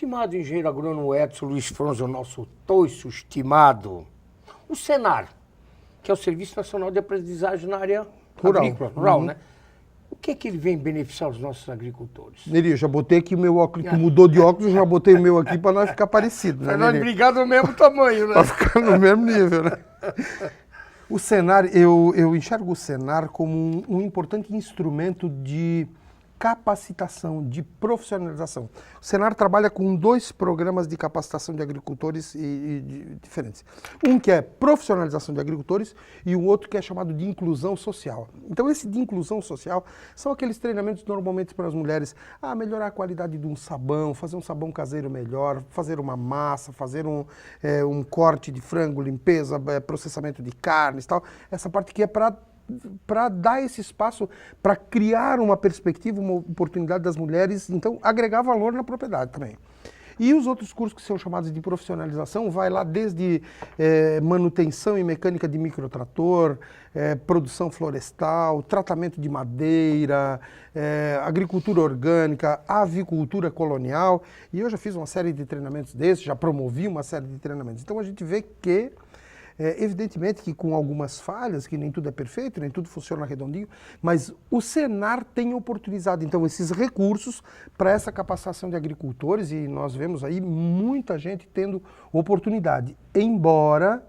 Estimado engenheiro agrônomo Edson Luiz Fronza, o nosso toiço estimado, o Senar, que é o Serviço Nacional de Aprendizagem na área agrícola, rural, né? O que é que ele vem beneficiar os nossos agricultores? Neri, eu já botei aqui o meu óculos, tu mudou de óculos, eu já botei o meu aqui para nós ficar parecido, né, Nós Neri? brigar do mesmo tamanho, né? Para ficar no mesmo nível, né? O Senar, eu enxergo o Senar como um importante instrumento de capacitação, de profissionalização. O Senar trabalha com 2 programas de capacitação de agricultores diferentes. Um que é profissionalização de agricultores e o outro que é chamado de inclusão social. Então esse de inclusão social são aqueles treinamentos normalmente para as mulheres, melhorar a qualidade de um sabão, fazer um sabão caseiro melhor, fazer uma massa, fazer um corte de frango, limpeza, processamento de carnes e tal. Essa parte que é para dar esse espaço, para criar uma perspectiva, uma oportunidade das mulheres, então agregar valor na propriedade também. E os outros cursos que são chamados de profissionalização, vai lá desde manutenção e mecânica de microtrator, produção florestal, tratamento de madeira, agricultura orgânica, avicultura colonial, e eu já fiz uma série de treinamentos desses, já promovi uma série de treinamentos. Então a gente vê que evidentemente que com algumas falhas, que nem tudo é perfeito, nem tudo funciona redondinho, mas o Senar tem oportunizado, então, esses recursos para essa capacitação de agricultores e nós vemos aí muita gente tendo oportunidade, embora,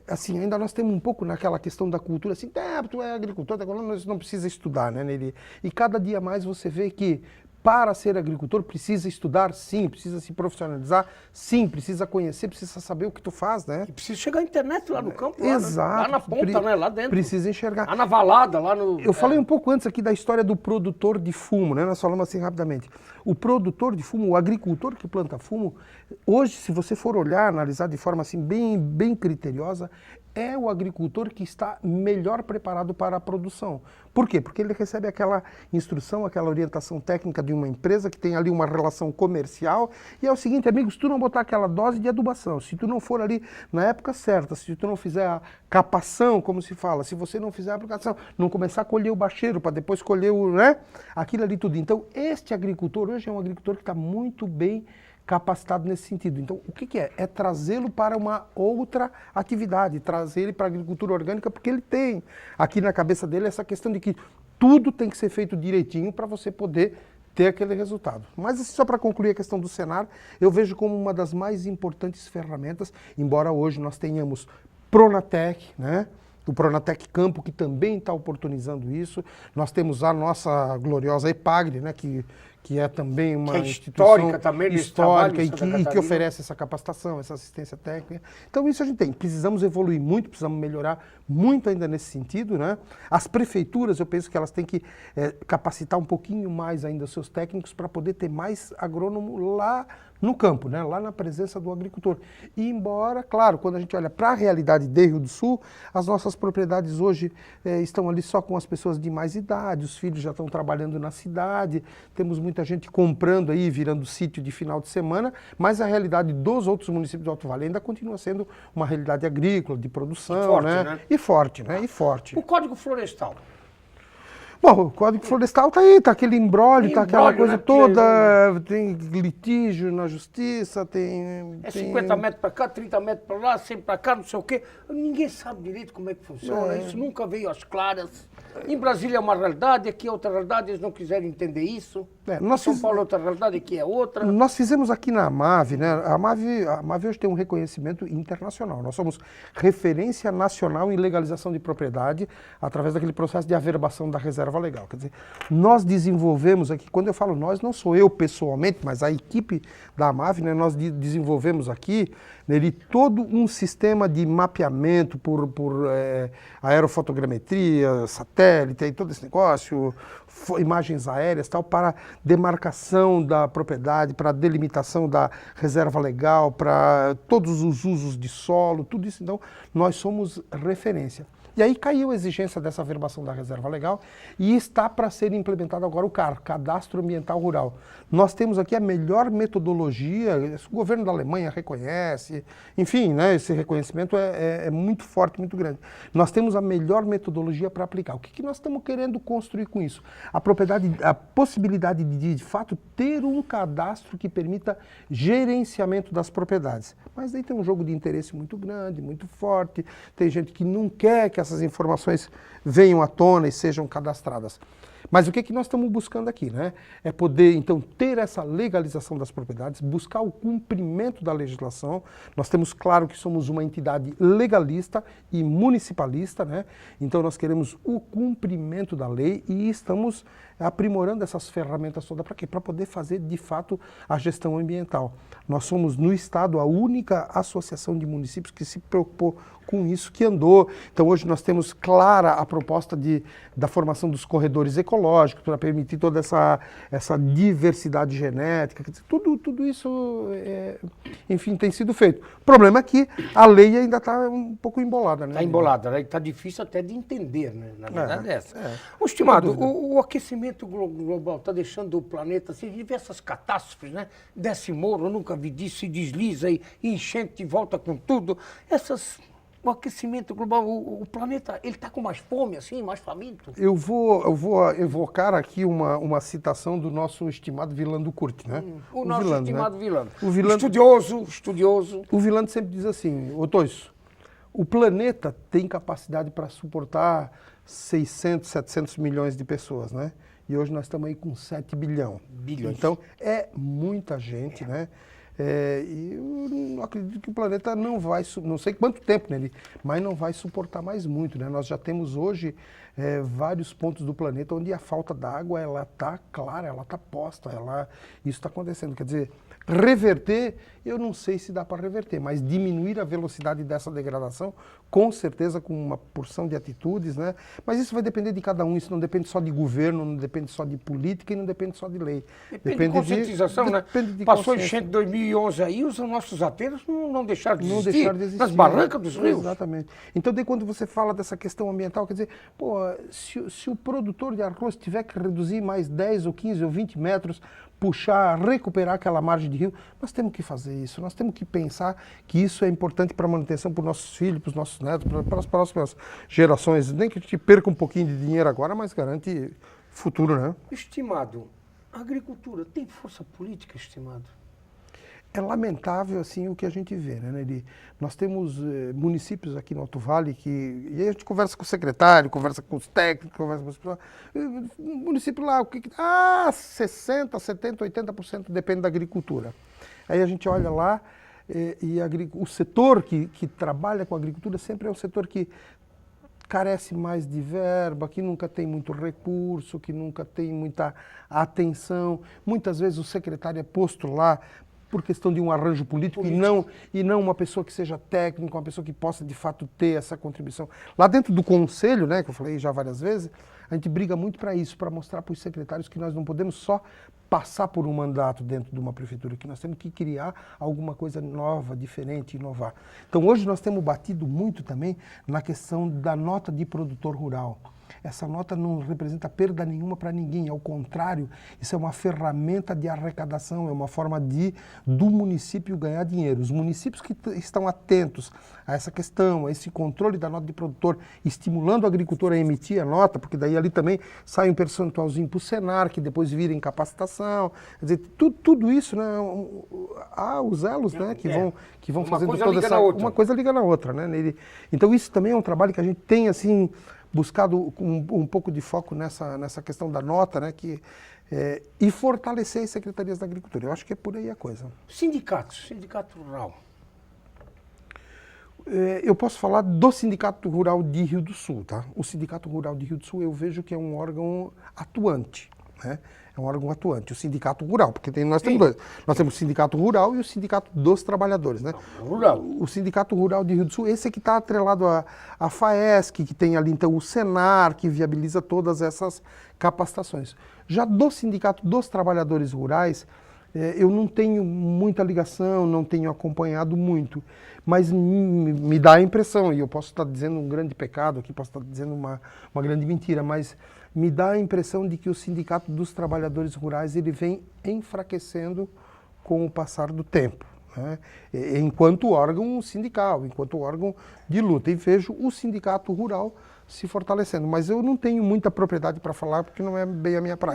assim, ainda nós temos um pouco naquela questão da cultura, assim, tu é agricultor, nós não precisa estudar, né, Neri? E cada dia mais você vê que para ser agricultor precisa estudar, sim, precisa se profissionalizar, sim, precisa conhecer, precisa saber o que tu faz, né? E precisa chegar à internet lá no campo, Exato. lá na ponta, né? Lá dentro. Precisa enxergar. Lá na valada, lá no... Eu falei um pouco antes aqui da história do produtor de fumo, né? Nós falamos assim rapidamente. O produtor de fumo, o agricultor que planta fumo, hoje, se você for olhar, analisar de forma assim bem criteriosa, é o agricultor que está melhor preparado para a produção. Por quê? Porque ele recebe aquela instrução, aquela orientação técnica de uma empresa que tem ali uma relação comercial. E é o seguinte, amigo, se tu não botar aquela dose de adubação, se tu não for ali na época certa, se tu não fizer a capação, como se fala, se você não fizer a aplicação, não começar a colher o bacheiro para depois colher o, né? Aquilo ali tudo. Então, este agricultor hoje é um agricultor que está muito bem capacitado nesse sentido. Então, o que é? É trazê-lo para uma outra atividade, trazer ele para a agricultura orgânica, porque ele tem aqui na cabeça dele essa questão de que tudo tem que ser feito direitinho para você poder ter aquele resultado. Mas só para concluir a questão do Senar, eu vejo como uma das mais importantes ferramentas, embora hoje nós tenhamos Pronatec, né? O Pronatec Campo, que também está oportunizando isso. Nós temos a nossa gloriosa EPAGRE, né? Que é também uma instituição também histórica e que oferece essa capacitação, essa assistência técnica. Então isso a gente tem. Precisamos evoluir muito, precisamos melhorar muito ainda nesse sentido, né? As prefeituras, eu penso que elas têm que capacitar um pouquinho mais ainda os seus técnicos para poder ter mais agrônomo lá no campo, né? Lá na presença do agricultor. E embora, claro, quando a gente olha para a realidade de Rio do Sul, as nossas propriedades hoje estão ali só com as pessoas de mais idade, os filhos já estão trabalhando na cidade, temos muita gente comprando aí, virando sítio de final de semana, mas a realidade dos outros municípios do Alto Vale ainda continua sendo uma realidade agrícola, de produção, e forte, né? E forte, né? E forte. O Código Florestal. Bom, o Código Florestal está aí, está aquele embrólio, está aquela coisa, né, toda, tem litígio na justiça, tem... 50 metros para cá, 30 metros para lá, 100 para cá, não sei o quê. Ninguém sabe direito como é que funciona, isso nunca veio às claras. Em Brasília é uma realidade, aqui é outra realidade, eles não quiseram entender isso. São Paulo é outra realidade, aqui é outra. Nós fizemos aqui na AMAV, né? A AMAV hoje tem um reconhecimento internacional. Nós somos referência nacional em legalização de propriedade através daquele processo de averbação da reserva legal. Quer dizer, nós desenvolvemos aqui, quando eu falo nós, não sou eu pessoalmente, mas a equipe da AMAV, né? Nós desenvolvemos aqui nele todo um sistema de mapeamento por aerofotogrametria, satélite, e todo esse negócio, imagens aéreas, tal, para demarcação da propriedade, para delimitação da reserva legal, para todos os usos de solo, tudo isso. Então, nós somos referência. E aí caiu a exigência dessa averbação da reserva legal e está para ser implementado agora o CAR, Cadastro Ambiental Rural. Nós temos aqui a melhor metodologia, o governo da Alemanha reconhece, enfim, né, esse reconhecimento é muito forte, muito grande. Nós temos a melhor metodologia para aplicar. O que nós estamos querendo construir com isso? A possibilidade de fato, ter um cadastro que permita gerenciamento das propriedades. Mas aí tem um jogo de interesse muito grande, muito forte, tem gente que não quer que essas informações venham à tona e sejam cadastradas. Mas o que nós estamos buscando aqui, né? É poder, então, ter essa legalização das propriedades, buscar o cumprimento da legislação. Nós temos claro que somos uma entidade legalista e municipalista, né? Então nós queremos o cumprimento da lei e estamos aprimorando essas ferramentas todas para quê? Para poder fazer, de fato, a gestão ambiental. Nós somos, no Estado, a única associação de municípios que se preocupou com isso, que andou. Então hoje nós temos clara a proposta da formação dos corredores ecológicos para permitir toda essa diversidade genética, quer dizer, tudo isso, enfim, tem sido feito. O problema é que a lei ainda está um pouco embolada, né? Está embolada, né? Está difícil até de entender, né? Na verdade é essa. Ô, estimado, o aquecimento global está deixando o planeta assim, diversas catástrofes, né? Desce morro, eu nunca vi disso, se desliza e enchente e volta com tudo. O aquecimento global, o planeta, ele está com mais fome, assim, mais faminto? Eu vou evocar aqui uma citação do nosso estimado Wieland Kurt, né? O nosso Wieland, estimado, né? Wieland. Estudioso. O Wieland sempre diz assim, ô Toisso, o planeta tem capacidade para suportar 600, 700 milhões de pessoas, né? E hoje nós estamos aí com 7 bilhões. Então, é muita gente, né? E eu acredito que o planeta não vai, não sei quanto tempo nele, mas não vai suportar mais muito, né? Nós já temos hoje vários pontos do planeta onde a falta d'água, ela está clara, ela está posta, isso está acontecendo. Quer dizer, reverter, eu não sei se dá para reverter, mas diminuir a velocidade dessa degradação, com certeza com uma porção de atitudes, né? Mas isso vai depender de cada um, isso não depende só de governo, não depende só de política e não depende só de lei. Depende de conscientização, né? Passou enchente em 2011 aí, os nossos aterros não deixaram de existir, nas barrancas dos rios. Exatamente. Então, daí quando você fala dessa questão ambiental, quer dizer, pô, se o produtor de arroz tiver que reduzir mais 10 ou 15 ou 20 metros, puxar, recuperar aquela margem de rio, nós temos que fazer isso, nós temos que pensar que isso é importante para a manutenção para os nossos filhos, para os nossos netos, para as próximas gerações, nem que a gente perca um pouquinho de dinheiro agora, mas garante futuro, né? Estimado, a agricultura tem força política, estimado? É lamentável assim o que a gente vê, né? Nós temos municípios aqui no Alto Vale e aí a gente conversa com o secretário, conversa com os técnicos, conversa com os pessoas. Município lá, 60%, 70%, 80% depende da agricultura. Aí a gente olha lá o setor que trabalha com a agricultura sempre é um setor que carece mais de verba, que nunca tem muito recurso, que nunca tem muita atenção. Muitas vezes o secretário é posto lá por questão de um arranjo político. E não uma pessoa que seja técnica, uma pessoa que possa de fato ter essa contribuição. Lá dentro do conselho, né, que eu falei já várias vezes, a gente briga muito para isso, para mostrar para os secretários que nós não podemos só passar por um mandato dentro de uma prefeitura, que nós temos que criar alguma coisa nova, diferente, inovar. Então hoje nós temos batido muito também na questão da nota de produtor rural. Essa nota não representa perda nenhuma para ninguém, ao contrário, isso é uma ferramenta de arrecadação, é uma forma do município ganhar dinheiro. Os municípios que estão atentos a essa questão, a esse controle da nota de produtor, estimulando o agricultor a emitir a nota, porque daí ali também sai um percentualzinho para o Senar, que depois vira em capacitação, quer dizer, tudo isso, né, há os elos, né, que vão fazendo toda essa... Uma coisa liga na outra, né? Então isso também é um trabalho que a gente tem, assim, buscado um pouco de foco nessa questão da nota, né, e fortalecer as secretarias da agricultura. Eu acho que é por aí a coisa. Sindicato rural. Eu posso falar do Sindicato Rural de Rio do Sul, tá? O Sindicato Rural de Rio do Sul eu vejo que é um órgão atuante, né? É um órgão atuante, o Sindicato Rural, porque nós temos dois. Nós temos o Sindicato Rural e o Sindicato dos Trabalhadores, né? Rural. O Sindicato Rural de Rio do Sul, esse é que está atrelado à FAESC, que tem ali então o Senar, que viabiliza todas essas capacitações. Já do Sindicato dos Trabalhadores Rurais, Eu não tenho muita ligação, não tenho acompanhado muito, mas me dá a impressão, e eu posso estar dizendo um grande pecado aqui, posso estar dizendo uma grande mentira, mas me dá a impressão de que o Sindicato dos Trabalhadores Rurais ele vem enfraquecendo com o passar do tempo, né? Enquanto órgão sindical, enquanto órgão de luta. E vejo o sindicato rural se fortalecendo, mas eu não tenho muita propriedade para falar porque não é bem a minha praia.